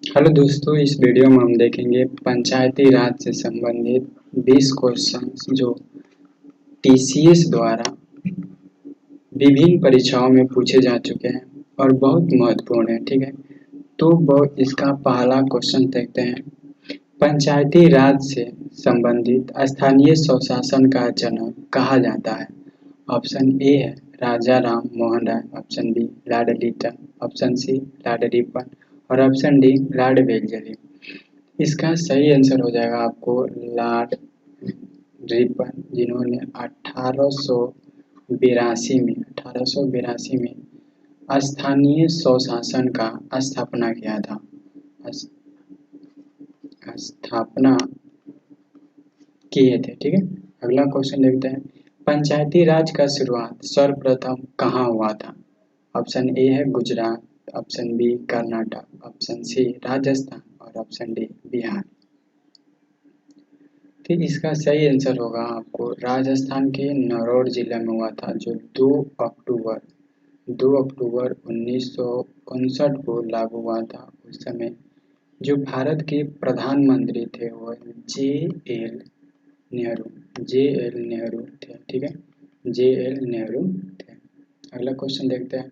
Hello दोस्तों, इस video में हम देखेंगे पंचायती राज से संबंधित 20 क्वेश्चंस जो टीसीएस द्वारा विभिन्न परीक्षाओं में पूछे जा चुके हैं और बहुत महत्वपूर्ण है। ठीक है, तो इसका पहला क्वेश्चन देखते हैं। पंचायती राज से संबंधित स्थानीय स्वशासन का जनक कहा जाता है। ऑप्शन ए है Raja Ram Mohan Roy, option B Lord Lytton, option C Lord Ripon और ऑप्शन डी लॉर्ड वेल्लेस्ली। इसका सही आंसर हो जाएगा आपको लॉर्ड रिपन, जिन्होंने 1882 में स्थानीय स्वशासन का स्थापना किया था। स्थापना किए थे। ठीक है, अगला क्वेश्चन देखते हैं। पंचायती राज का शुरुआत सर्वप्रथम कहाँ हुआ था? ऑप्शन ए है Gujarat, option B Karnataka, option C Rajasthan और ऑप्शन डी बिहार। ठीक, इसका सही आंसर होगा आपको राजस्थान के नरौर जिले में हुआ था, जो 2 अक्टूबर 1959 को लागू हुआ था। उस समय जो भारत के प्रधानमंत्री थे वो जे एल नेहरू थे। ठीक है, जे एल नेहरू थे। अगला क्वेश्चन देखते हैं।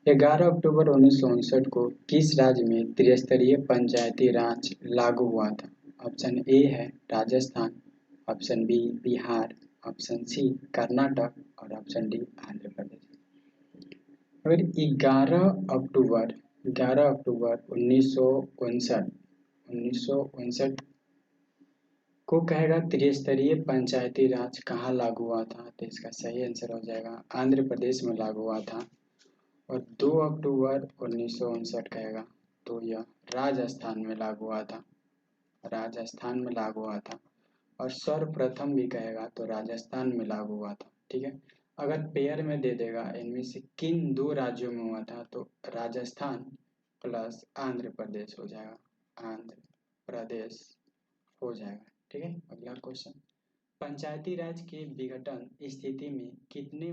11 अक्टूबर 1959 को किस राज्य में त्रिस्तरीय पंचायती राज लागू हुआ था? ऑप्शन ए है Rajasthan, option B Bihar, option C Karnataka और ऑप्शन डी आंध्र प्रदेश। अगर 11 अक्टूबर 1959 को कहेगा त्रिस्तरीय पंचायती राज कहाँ लागू हुआ था, तो इसका सही आंसर हो जाएगा आंध्र प्रदेश में लागू हुआ था। और 2 अक्टूबर 1959 कहेगा तो यह राजस्थान में लागू हुआ था। राजस्थान में लागू हुआ था। और सर्वप्रथम भी कहेगा तो राजस्थान में लागू हुआ था। ठीक है, अगर पेयर में दे देगा इनमें से किन 2 राज्यों में हुआ था, तो राजस्थान प्लस आंध्र प्रदेश हो जाएगा। आंध्र प्रदेश हो जाएगा। ठीक है, अगला क्वेश्चन। पंचायती राज के विघटन स्थिति में कितने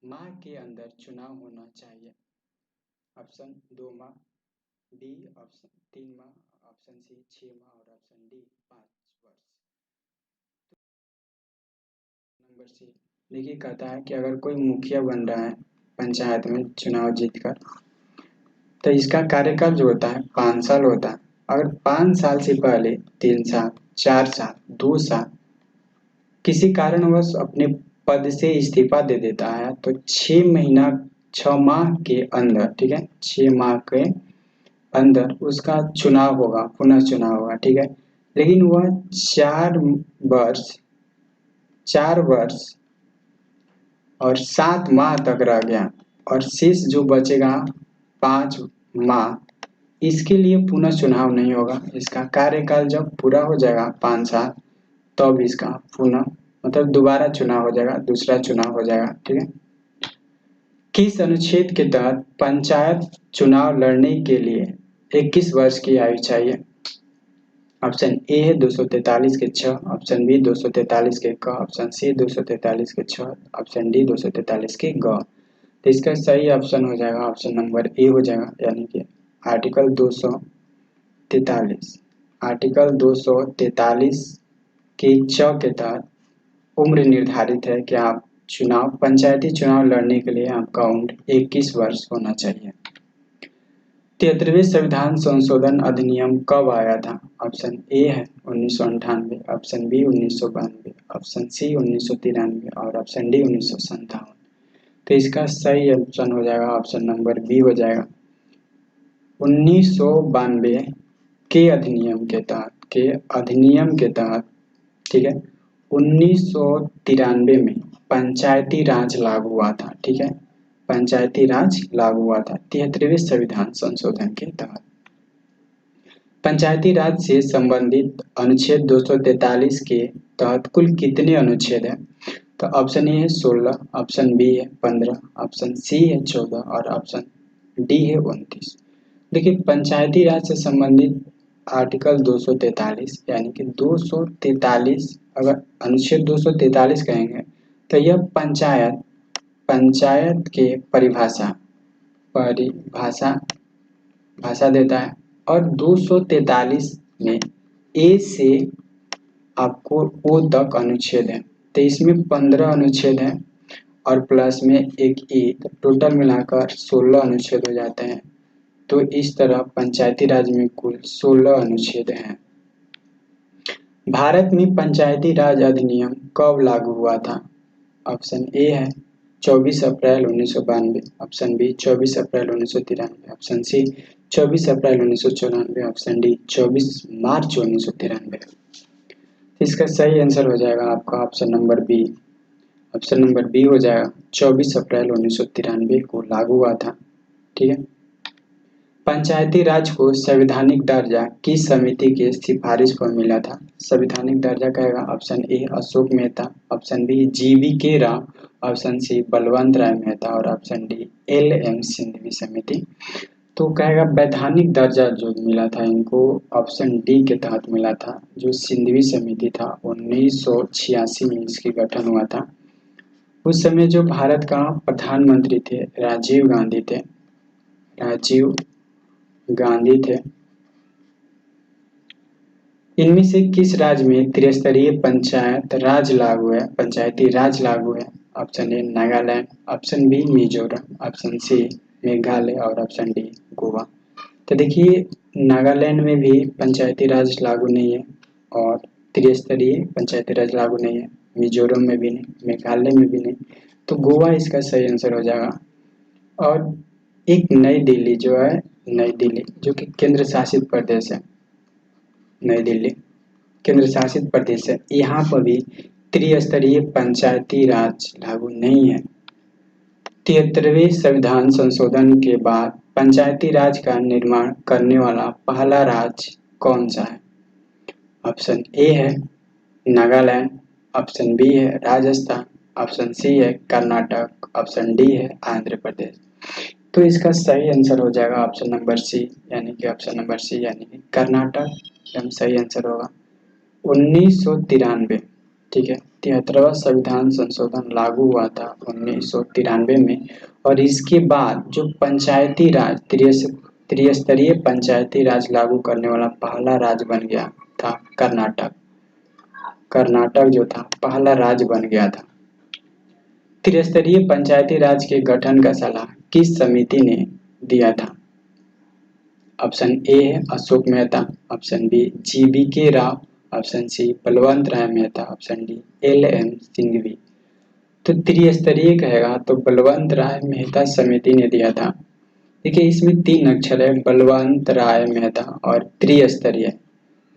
माह के अंदर चुनाव होना चाहिए? ऑप्शन 2 माह, बी ऑप्शन 3 माह, ऑप्शन सी 6 माह और ऑप्शन डी 5 वर्ष। नंबर सी देखिए, कहता है कि अगर कोई मुखिया बन रहा है पंचायत में चुनाव जीतकर, तो इसका कार्यकाल जो होता है 5 साल होता है। अगर 5 साल से पहले 3 साल, 4 साल, 2 साल किसी कारणवश अपने पद से इस्तीफा दे देता है, तो 6 माह के अंदर, ठीक है, 6 माह के अंदर उसका चुनाव होगा, पुनः चुनाव होगा। ठीक है, लेकिन वह 4 वर्ष और 7 माह तक रह गया और शेष जो बचेगा 5 माह, इसके लिए पुनः चुनाव नहीं होगा। इसका कार्यकाल जब पूरा हो जाएगा 5 साल, तब इसका पुनः मतलब दोबारा चुनाव हो जाएगा, दूसरा चुनाव हो जाएगा। ठीक है, किस अनुच्छेद के तहत पंचायत चुनाव लड़ने के लिए 21 वर्ष की आयु चाहिए? ऑप्शन ए है 243 के 6, ऑप्शन बी 243 के क, ऑप्शन सी 243 के 6, ऑप्शन डी 243 के ग। तो इसका सही ऑप्शन हो जाएगा ऑप्शन नंबर ए हो जाएगा, यानी कि आर्टिकल 243। आर्टिकल 243 के च के तहत उम्र निर्धारित है कि आप पंचायती चुनाव लड़ने के लिए आपका उम्र 21 वर्ष होना चाहिए। 73वें संविधान संशोधन अधिनियम कब आया था? ऑप्शन ए है 1998, ऑप्शन बी 1992, ऑप्शन सी 1993 और ऑप्शन डी 1957। तो इसका सही ऑप्शन हो जाएगा ऑप्शन नंबर बी हो जाएगा। 1992 के अधिनियम के तहत, ठीक है, 1993 में पंचायती राज लागू हुआ था। ठीक है, पंचायती राज लागू हुआ था 73वें संविधान संशोधन के तहत। पंचायती राज से संबंधित अनुच्छेद 243 के तहत कुल कितने अनुच्छेद हैं? तो ऑप्शन ए है 16, ऑप्शन बी है 15, ऑप्शन सी है 14 और ऑप्शन डी है 29। देखिए, पंचायती राज से संबंधित आर्टिकल 243 यानी कि 243, अगर अनुच्छेद 243 कहेंगे तो यह पंचायत के भाषा देता है। और 243 में ए से आपको ओ तक अनुच्छेद है, तो इसमें 15 अनुच्छेद है और प्लस में एक ई, तो टोटल मिलाकर 16 अनुच्छेद हो जाते हैं। तो इस तरह पंचायती राज में कुल 16 अनुच्छेद हैं। भारत में पंचायती राज अधिनियम कब लागू हुआ था? ऑप्शन ए है 24 अप्रैल 1992, ऑप्शन बी 24 अप्रैल 1993, ऑप्शन सी 24 अप्रैल 1994, ऑप्शन डी 24 मार्च 1993। इसका सही आंसर हो जाएगा आपका option number B. Option number B हो जाएगा 24 अप्रैल 1993 को लागू हुआ था। ठीक है। पंचायती राज को संवैधानिक दर्जा किस समिति के सिफारिश पर मिला था? संवैधानिक दर्जा कहेगा option A Ashok Mehta, option B G V K Rao, option C Balwant Rai Mehta और ऑप्शन डी एल.एम. सिंघवी समिति। तो कहेगा वैधानिक दर्जा जो मिला था इनको ऑप्शन डी के तहत मिला था। जो सिंघवी समिति था 1986 में इसकी गठन हुआ था। उस समय जो भारत का प्रधानमंत्री थे राजीव गांधी थे, राजीव गांधी थे। इनमें से किस राज्य में त्रिस्तरीय पंचायत राज लागू है, पंचायती राज लागू है? Option A Nagaland, option B Mizoram, option C Meghalaya और ऑप्शन डी गोवा। तो देखिए नागालैंड में भी पंचायती राज लागू नहीं है और त्रिस्तरीय पंचायती राज लागू नहीं है, मिजोरम में भी नहीं, मेघालय में भी नहीं, तो गोवा इसका सही आंसर हो जाएगा। और एक नई दिल्ली जो है, नई दिल्ली जो कि केंद्र शासित प्रदेश है, नई दिल्ली केंद्र शासित प्रदेश है, यहाँ पर भी त्रिस्तरीय पंचायती राज लागू नहीं है। 73वें संविधान संशोधन के बाद पंचायती राज का निर्माण करने वाला पहला राज्य कौन सा है? ऑप्शन ए है नागालैंड, ऑप्शन बी है राजस्थान, ऑप्शन सी है कर्नाटक, ऑप्शन डी है आंध्र प्रदेश। तो इसका सही आंसर हो जाएगा ऑप्शन नंबर सी, यानी कि ऑप्शन नंबर सी यानी कि कर्नाटक एकदम सही आंसर होगा। 1993, ठीक है, 73वां संविधान संशोधन लागू हुआ था 1993 में और इसके बाद जो पंचायती राज त्रिस्तरीय पंचायती राज लागू करने वाला पहला राज्य बन गया था कर्नाटक। कर्नाटक जो था पहला राज्य बन गया था। त्रिस्तरीय पंचायती राज के गठन का सलाह किस समिति ने दिया था? ऑप्शन ए है Ashok Mehta, option B G V K Rao, option C Balwant Rai Mehta, option D L M. Singhvi. तो त्रिस्तरीय कहेगा तो बलवंत राय मेहता समिति ने दिया था। देखिए इसमें 3 अक्षर है, बलवंत राय मेहता और त्रिस्तरीय।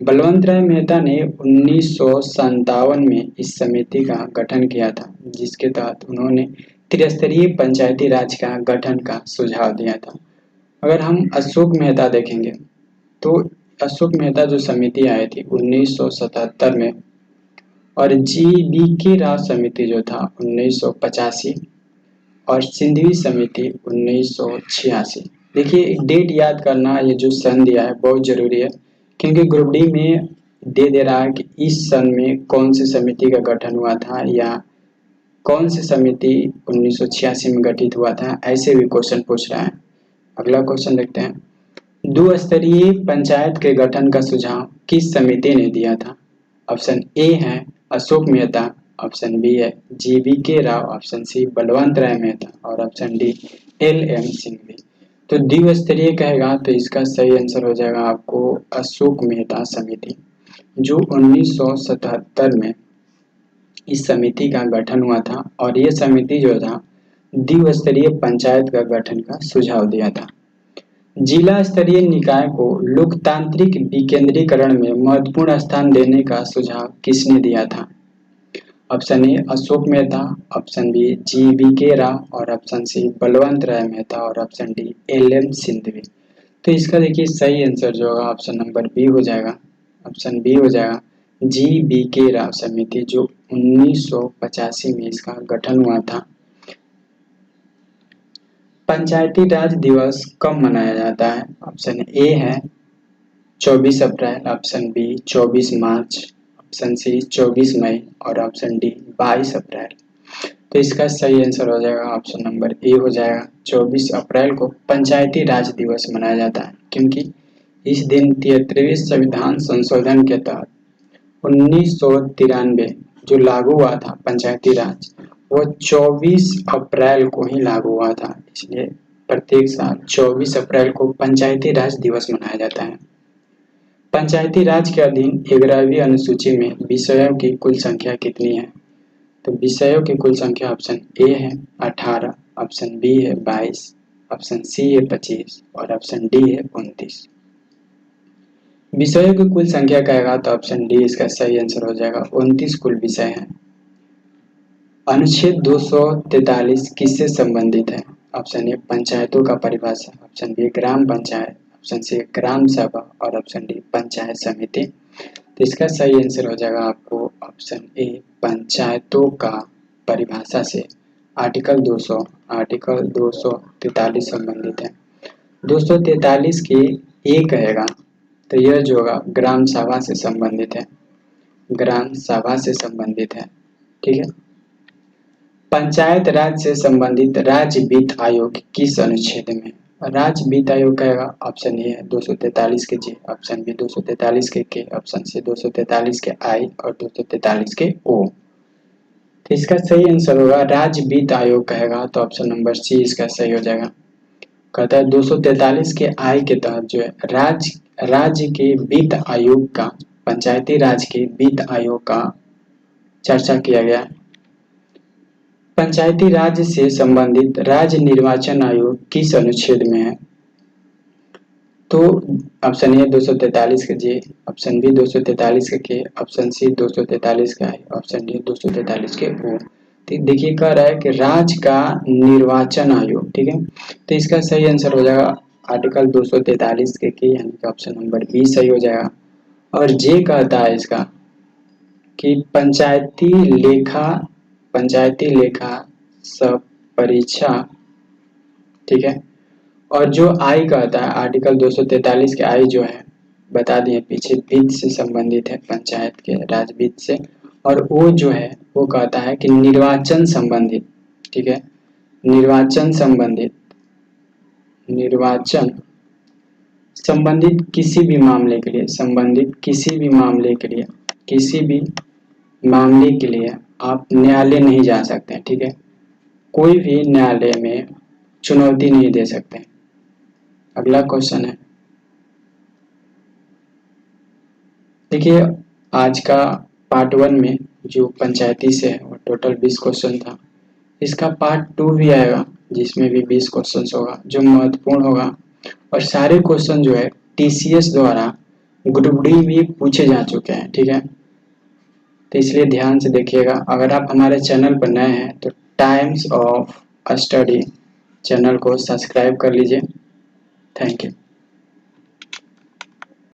बलवंत राय मेहता ने 1957 में इस समिति का गठन किया था, जिसके तहत उन्होंने त्रिस्तरीय पंचायती राज का गठन का सुझाव दिया था। अगर हम अशोक मेहता देखेंगे तो अशोक मेहता जो समिति आई थी 1977 में और जी.बी.के. राव समिति जो था 1985 और सिंधवी समिति 1986। देखिए डेट याद करना, ये जो सन दिया है बहुत जरूरी है क्योंकि ग्रुप डी में दे रहा है कि इस सन में कौन सी समिति का गठन हुआ था या कौन सी समिति 1986 में गठित हुआ था, ऐसे भी क्वेश्चन पूछ रहा है। अगला क्वेश्चन देखते हैं, द्विस्तरीय पंचायत के गठन का सुझाव किस समिति ने दिया था? ऑप्शन ए है अशोक मेहता, ऑप्शन बी है जी.बी.के. राव, ऑप्शन सी बलवंत राय मेहता और ऑप्शन डी एल.एम. सिंघवी। तो द्विस्तरीय कहेगा तो इसका सही आंसर हो जाएगा आपको अशोक मेहता समिति, जो 1977 में इस समिति का गठन हुआ था और ये समिति जो था द्विस्तरीय पंचायत का गठन का सुझाव दिया था। जिला स्तरीय निकाय को लोकतांत्रिक विकेंद्रीकरण में महत्वपूर्ण स्थान देने का सुझाव किसने दिया था? Option A Ashok Mehta, option B G B K. Rao और ऑप्शन सी बलवंत राय मेहता और ऑप्शन डी एल.एम. सिंघवी। तो इसका देखिए सही आंसर जो होगा ऑप्शन नंबर बी हो जाएगा। ऑप्शन बी हो जाएगा जी.बी.के. राव समिति, जो 1985 में इसका गठन हुआ था। पंचायती राज दिवस कब मनाया जाता है? ऑप्शन ए है 24 अप्रैल, ऑप्शन बी 24 मार्च, ऑप्शन सी 24 मई और ऑप्शन डी 22 अप्रैल। तो इसका सही आंसर हो जाएगा ऑप्शन नंबर ए हो जाएगा। 24 अप्रैल को पंचायती राज दिवस मनाया जाता है क्योंकि इस दिन 73वें संविधान संशोधन के तहत 1993 जो लागू हुआ था पंचायती राज, वो 24 अप्रैल को ही लागू हुआ था। इसलिए प्रत्येक साल 24 अप्रैल को पंचायती राज दिवस मनाया जाता है। पंचायती राज के अधीन 11वीं अनुसूची में विषयों की कुल संख्या कितनी है? तो विषयों की कुल संख्या ऑप्शन ए है 18, ऑप्शन बी है 22, ऑप्शन सी है 25 और ऑप्शन डी है 29। विषयों की कुल संख्या कहेगा तो ऑप्शन डी इसका सही आंसर हो जाएगा। 29 कुल विषय हैं। अनुच्छेद 243 किससे संबंधित है? ऑप्शन ए पंचायतों का परिभाषा, ऑप्शन बी ग्राम पंचायत, ऑप्शन सी ग्राम सभा और ऑप्शन डी पंचायत समिति। तो इसका सही आंसर हो जाएगा आपको ऑप्शन ए पंचायतों का परिभाषा से आर्टिकल 243 संबंधित है। 243 की ए कहेगा तो यह जो होगा ग्राम सभा से संबंधित है, ग्राम सभा से संबंधित है। ठीक है। पंचायत राज से संबंधित राज्य वित्त आयोग किस अनुच्छेद में? राज्य वित्त आयोग कहेगा ऑप्शन ए है 243 के जी, ऑप्शन बी 243 के, ऑप्शन सी 243 के आई और 243 के ओ। तो इसका सही आंसर होगा राज्य वित्त आयोग कहेगा तो ऑप्शन नंबर सी इसका सही हो जाएगा। कहता है 243 के आई के तहत जो है राज्य के वित्त आयोग का, पंचायती राज के वित्त आयोग का चर्चा किया गया। पंचायती राज से संबंधित राज्य निर्वाचन आयोग किस अनुच्छेद में है? तो ऑप्शन ए 243 के जी, ऑप्शन बी 243 के, ऑप्शन सी 243 का है, ऑप्शन डी 243 के ओ। देखिए कह रहा है कि राज्य का निर्वाचन आयोग। ठीक है। तो इसका सही आंसर हो जाएगा आर्टिकल 243 के यानी कि ऑप्शन नंबर बी सही हो जाएगा। और जे कहता है इसका कि पंचायती लेखा सब परीक्षा। ठीक है। और जो आई कहता है आर्टिकल 243 के आई जो है बता दिए पीछे वित्त से संबंधित है, पंचायत के राज वित्त से। और वो जो है वो कहता है कि निर्वाचन संबंधित। ठीक है। निर्वाचन संबंधित किसी भी मामले के लिए आप न्यायालय नहीं जा सकते। ठीक है। कोई भी न्यायालय में चुनौती नहीं दे सकते। अगला क्वेश्चन है, देखिए आज का पार्ट 1 में जो पंचायती से है वो टोटल 20 क्वेश्चन था। इसका पार्ट 2 भी आएगा जिसमें भी 20 क्वेश्चन होगा जो महत्वपूर्ण होगा। और सारे क्वेश्चन जो है TCS द्वारा ग्रुप डी भी पूछे जा चुके हैं। ठीक है। तो इसलिए ध्यान से देखिएगा। अगर आप हमारे चैनल पर नए हैं तो टाइम्स ऑफ स्टडी चैनल को सब्सक्राइब कर लीजिए। Thank you.